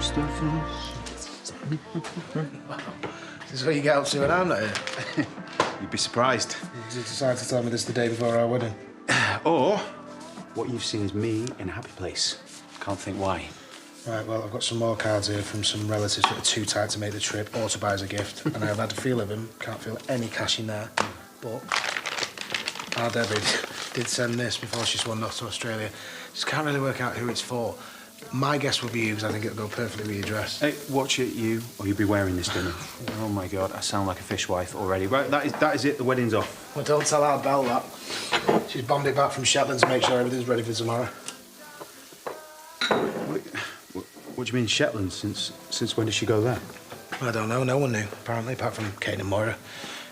just a face. Wow. This is what you get up to when I'm not here. You'd be surprised. You decided to tell me this the day before our wedding. Or what you've seen is me in a happy place. Can't think why. Right, well, I've got some more cards here from some relatives that are too tight to make the trip or to buy as a gift. And I've had a feel of him. Can't feel any cash in there. But our Debbie did send this before she swanned off to Australia. Just can't really work out who it's for. My guess would be you, because I think it'll go perfectly with your dress. Hey, watch it, you, or you'll be wearing this dinner. Oh, my God, I sound like a fishwife already. Right, that is it. The wedding's off. Well, don't tell our Belle that. She's bombed it back from Shetland to make sure everything's ready for tomorrow. What do you mean, Shetland? Since when did she go there? I don't know. No one knew, apparently, apart from Kate and Moira.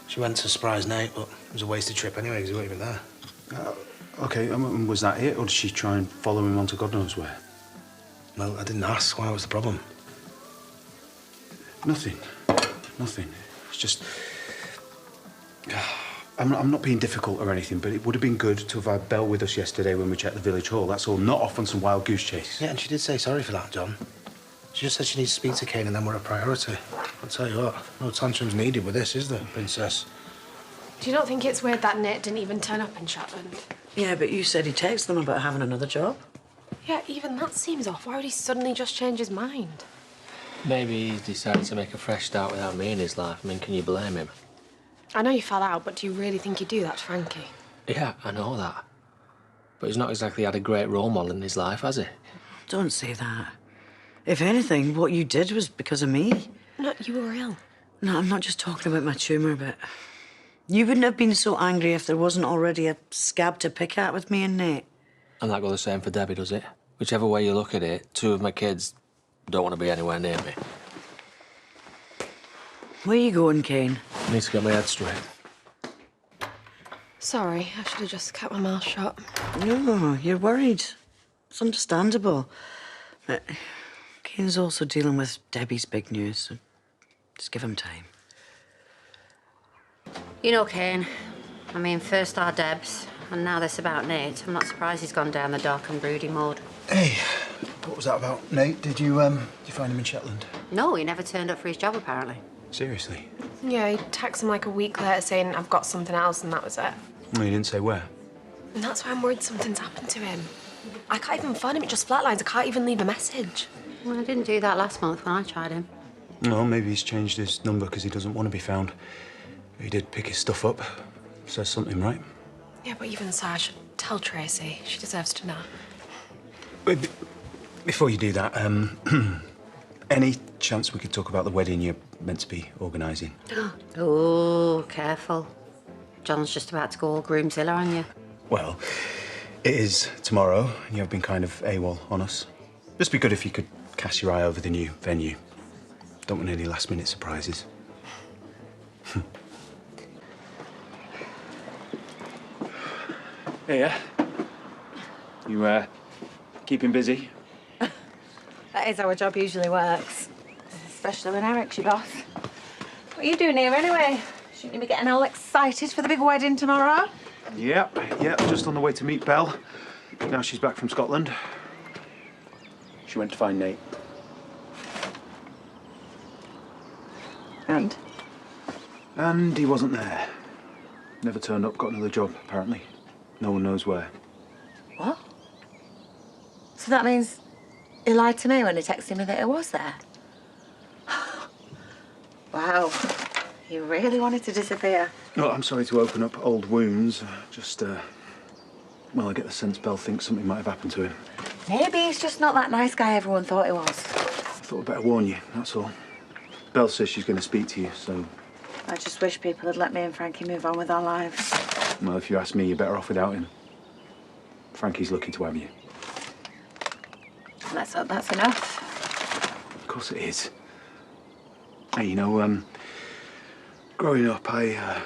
She went to surprise Nate, but it was a wasted trip anyway, because he wasn't even there. OK, was that it, or did she try and follow him on to God knows where? Well, I didn't ask. Why was the problem? Nothing. It's just... I'm not being difficult or anything, but it would have been good to have had Belle with us yesterday when we checked the village hall. That's all, not off on some wild goose chase. Yeah, and she did say sorry for that, John. She just said she needs to speak to Kane and then we're a priority. I'll tell you what, no tantrums needed with this, is there, Princess? Do you not think it's weird that Nate didn't even turn up in Shetland? Yeah, but you said he texted them about having another job. Yeah, even that seems off. Why would he suddenly just change his mind? Maybe he's decided to make a fresh start without me in his life. I mean, can you blame him? I know you fell out, but do you really think he'd do that to Frankie? Yeah, I know that. But he's not exactly had a great role model in his life, has he? Don't say that. If anything, what you did was because of me. No, you were ill. No, I'm not just talking about my tumour, but... You wouldn't have been so angry if there wasn't already a scab to pick at with me and Nate. And that goes the same for Debbie, does it? Whichever way you look at it, two of my kids don't want to be anywhere near me. Where are you going, Kane? I need to get my head straight. Sorry, I should have just kept my mouth shut. No, you're worried. It's understandable. But Kane's also dealing with Debbie's big news, so just give him time. You know, Kane, I mean, first our Debs, and now this about Nate. I'm not surprised he's gone down the dark and broody mode. Hey, what was that about, Nate? Did you find him in Shetland? No, he never turned up for his job, apparently. Seriously? Yeah, he texted him like a week later saying, I've got something else, and that was it. No, he didn't say where. And that's why I'm worried something's happened to him. I can't even phone him, it just flatlines. I can't even leave a message. Well, I didn't do that last month when I tried him. No, maybe he's changed his number because he doesn't want to be found. He did pick his stuff up. Says something, right? Yeah, but even so, I should tell Tracy. She deserves to know. Wait, before you do that, any chance we could talk about the wedding you're meant to be organising? Oh, careful. John's just about to go all groomzilla on you. Well, it is tomorrow, and you have been kind of AWOL on us. Just be good if you could cast your eye over the new venue. Don't want any last-minute surprises. Hey, yeah? You, keeping busy? That is how a job usually works. Especially when Eric's your boss. What are you doing here anyway? Shouldn't you be getting all excited for the big wedding tomorrow? Yep, just on the way to meet Belle. Now she's back from Scotland. She went to find Nate. And? And he wasn't there. Never turned up, got another job, apparently. No one knows where. What? So that means he lied to me when he texted me that he was there? Wow. He really wanted to disappear. Well, I'm sorry to open up old wounds. Well, I get the sense Belle thinks something might have happened to him. Maybe he's just not that nice guy everyone thought he was. I thought I'd better warn you, that's all. Belle says she's going to speak to you, so... I just wish people had let me and Frankie move on with our lives. Well, if you ask me, you're better off without him. Frankie's lucky to have you. Let's hope that's enough. Of course it is. Hey, you know, growing up, I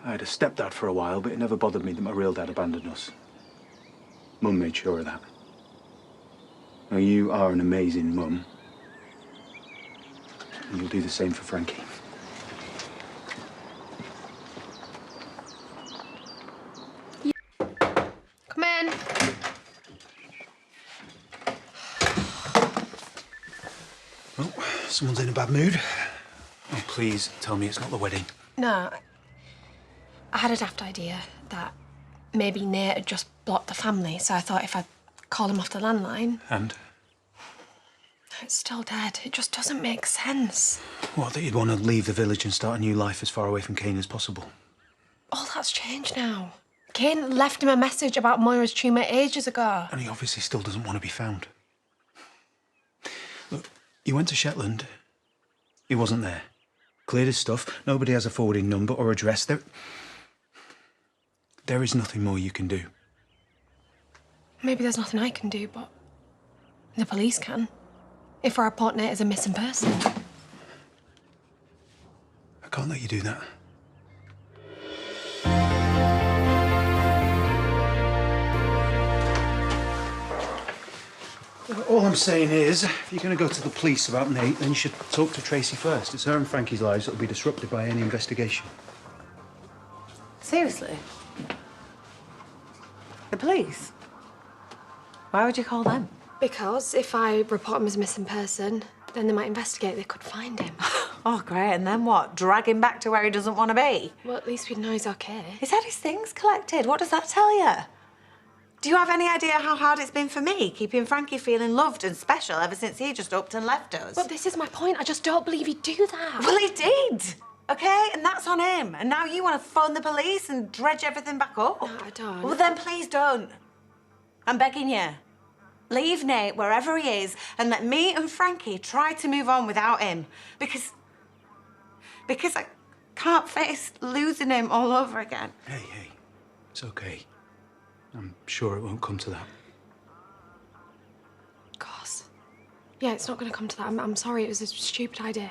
had a stepdad for a while, but it never bothered me that my real dad abandoned us. Mum made sure of that. Now, you are an amazing mum. And you'll do the same for Frankie. Come in. Well, someone's in a bad mood. Oh, please tell me it's not the wedding. No, I had a daft idea that maybe Nate had just blocked the family, so I thought if I call him off the landline... And? It's still dead. It just doesn't make sense. What, that you'd want to leave the village and start a new life as far away from Kane as possible? All that's changed now. Kane left him a message about Moira's tumour ages ago. And he obviously still doesn't want to be found. Look, you went to Shetland. He wasn't there. Cleared his stuff. Nobody has a forwarding number or address. There is nothing more you can do. Maybe there's nothing I can do, but the police can. If I report Nate as a missing person. I can't let you do that. All I'm saying is, if you're going to go to the police about Nate, then you should talk to Tracy first. It's her and Frankie's lives that will be disrupted by any investigation. Seriously? The police? Why would you call them? Because if I report him as a missing person, then they might investigate. They could find him. Oh, great. And then what? Drag him back to where he doesn't want to be? Well, at least we'd know he's okay. He's had his things collected. What does that tell you? Do you have any idea how hard it's been for me, keeping Frankie feeling loved and special ever since he just upped and left us? But this is my point. I just don't believe he'd do that. Well, he did, OK? And that's on him. And now you want to phone the police and dredge everything back up? No, I don't. Well, then please don't. I'm begging you. Leave Nate wherever he is and let me and Frankie try to move on without him. Because I can't face losing him all over again. Hey, it's okay. I'm sure it won't come to that. Of course. Yeah, it's not going to come to that. I'm sorry. It was a stupid idea.